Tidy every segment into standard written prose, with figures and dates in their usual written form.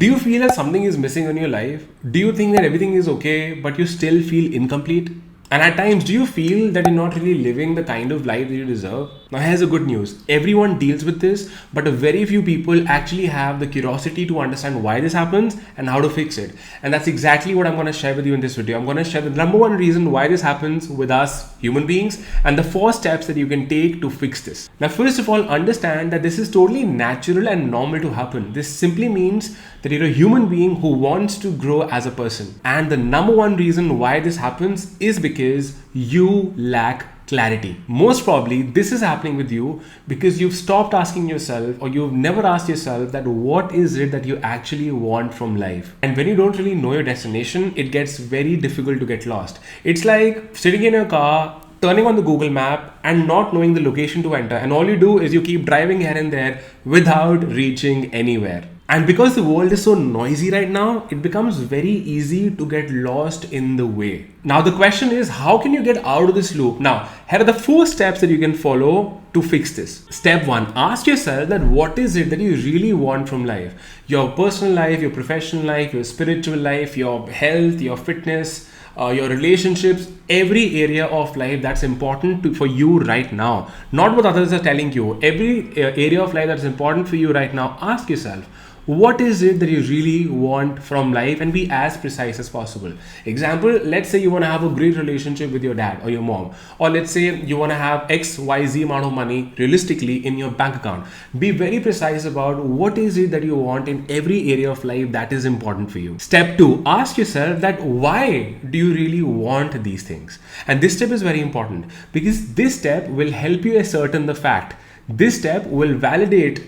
Do you feel that something is missing in your life? Do you think that everything is okay, but you still feel incomplete? And at times, do you feel that you're not really living the kind of life that you deserve? Now, here's the good news. Everyone deals with this, but a very few people actually have the curiosity to understand why this happens and how to fix it. And that's exactly what I'm going to share with you in this video. I'm going to share the number one reason why this happens with us human beings and the 4 steps that you can take to fix this. Now, first of all, understand that this is totally natural and normal to happen. This simply means that you're a human being who wants to grow as a person. And the number one reason why this happens is because you lack clarity. Most probably this is happening with you because you've stopped asking yourself, or you've never asked yourself, that what is it that you actually want from life. And when you don't really know your destination, it gets very difficult to get lost. It's like sitting in your car, turning on the Google map and not knowing the location to enter, and all you do is you keep driving here and there without reaching anywhere. And because the world is so noisy right now, it becomes very easy to get lost in the way. Now the question is, how can you get out of this loop? Now, here are the 4 steps that you can follow to fix this. Step 1, ask yourself that what is it that you really want from life? Your personal life, your professional life, your spiritual life, your health, your fitness, your relationships, every area of life that's important for you right now. Not what others are telling you. Every area of life that's important for you right now, ask yourself, what is it that you really want from life, and be as precise as possible. Example, let's say you want to have a great relationship with your dad or your mom, or let's say you want to have XYZ amount of money realistically in your bank account. Be very precise about what is it that you want in every area of life that is important for you. Step 2, ask yourself that why do you really want these things? And this step is very important because this step will help you ascertain the fact. This step will validate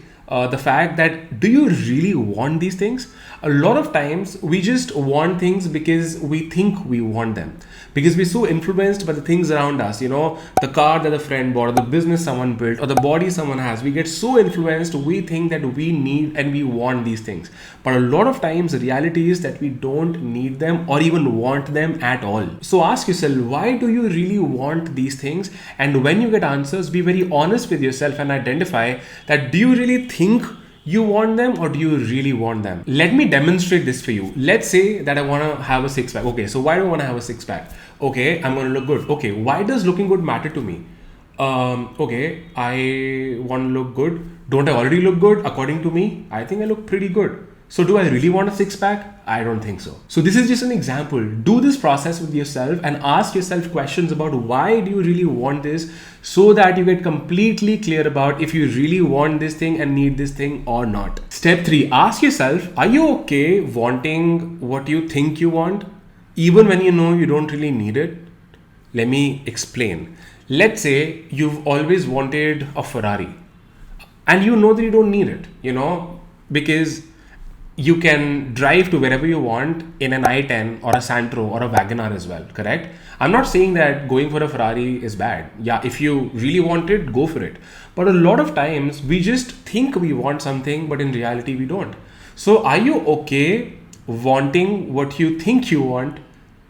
the fact that, do you really want these things? A lot of times we just want things because we think we want them, because we're so influenced by the things around us, the car that a friend bought, or the business someone built, or the body someone has. We get so influenced, we think that we need and we want these things. But a lot of times the reality is that we don't need them or even want them at all. So ask yourself, why do you really want these things? And when you get answers, be very honest with yourself and identify that, do you really think you want them, or do you really want them? Let me demonstrate this for you. Let's say that I want to have a 6-pack. Okay, so why do I want to have a 6-pack? Okay, I'm going to look good. Okay, why does looking good matter to me? Okay, I want to look good. Don't I already look good? According to me, I think I look pretty good. So do I really want a 6-pack? I don't think so. So this is just an example. Do this process with yourself and ask yourself questions about why do you really want this, so that you get completely clear about if you really want this thing and need this thing or not. Step 3, ask yourself, are you okay wanting what you think you want, even when you know you don't really need it? Let me explain. Let's say you've always wanted a Ferrari and you know that you don't need it, because you can drive to wherever you want in an i10 or a Santro or a Wagoner as well, correct? I'm not saying that going for a Ferrari is bad. Yeah, if you really want it, go for it. But a lot of times we just think we want something, but in reality we don't. So are you okay wanting what you think you want,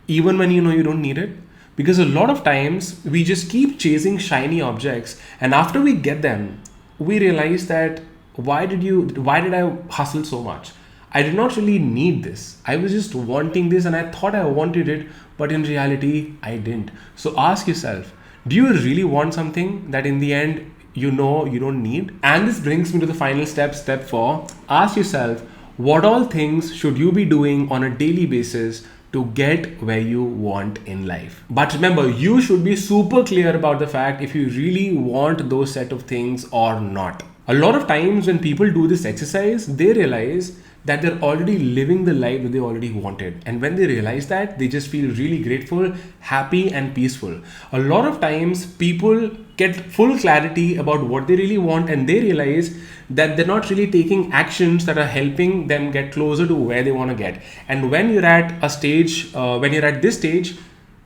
even when you know you don't need it? Because a lot of times we just keep chasing shiny objects, and after we get them, we realize that why did I hustle so much? I did not really need this. I was just wanting this and I thought I wanted it, but in reality, I didn't. So ask yourself, do you really want something that in the end, you know you don't need? And this brings me to the final step, step 4. Ask yourself, what all things should you be doing on a daily basis to get where you want in life? But remember, you should be super clear about the fact if you really want those set of things or not. A lot of times when people do this exercise, they realize that they're already living the life that they already wanted. And when they realize that, they just feel really grateful, happy, and peaceful. A lot of times people get full clarity about what they really want, and they realize that they're not really taking actions that are helping them get closer to where they want to get. And when you're at a stage, when you're at this stage,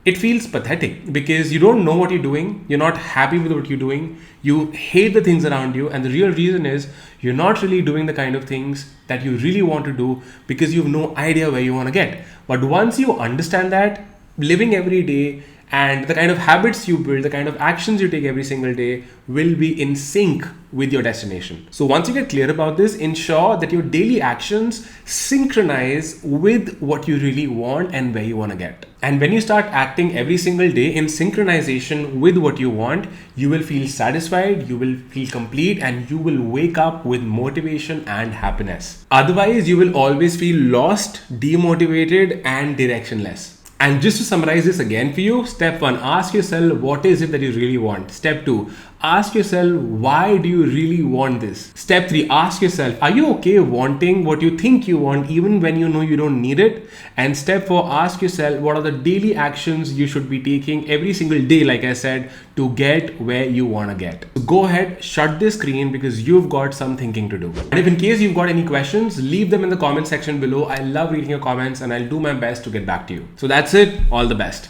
it feels pathetic because you don't know what you're doing. You're not happy with what you're doing. You hate the things around you. And the real reason is you're not really doing the kind of things that you really want to do because you have no idea where you want to get. But once you understand that, living every day and the kind of habits you build, the kind of actions you take every single day will be in sync with your destination. So once you get clear about this, ensure that your daily actions synchronize with what you really want and where you want to get. And when you start acting every single day in synchronization with what you want, you will feel satisfied, you will feel complete, and you will wake up with motivation and happiness. Otherwise, you will always feel lost, demotivated, and directionless. And just to summarize this again for you, step 1, ask yourself what is it that you really want. Step 2, ask yourself why do you really want this. Step 3, ask yourself, are you okay wanting what you think you want even when you know you don't need it? And step 4, ask yourself what are the daily actions you should be taking every single day, like I said, to get where you want to get. So go ahead, shut this screen because you've got some thinking to do. And if in case you've got any questions, leave them in the comment section below. I love reading your comments and I'll do my best to get back to you. So that's it. All the best.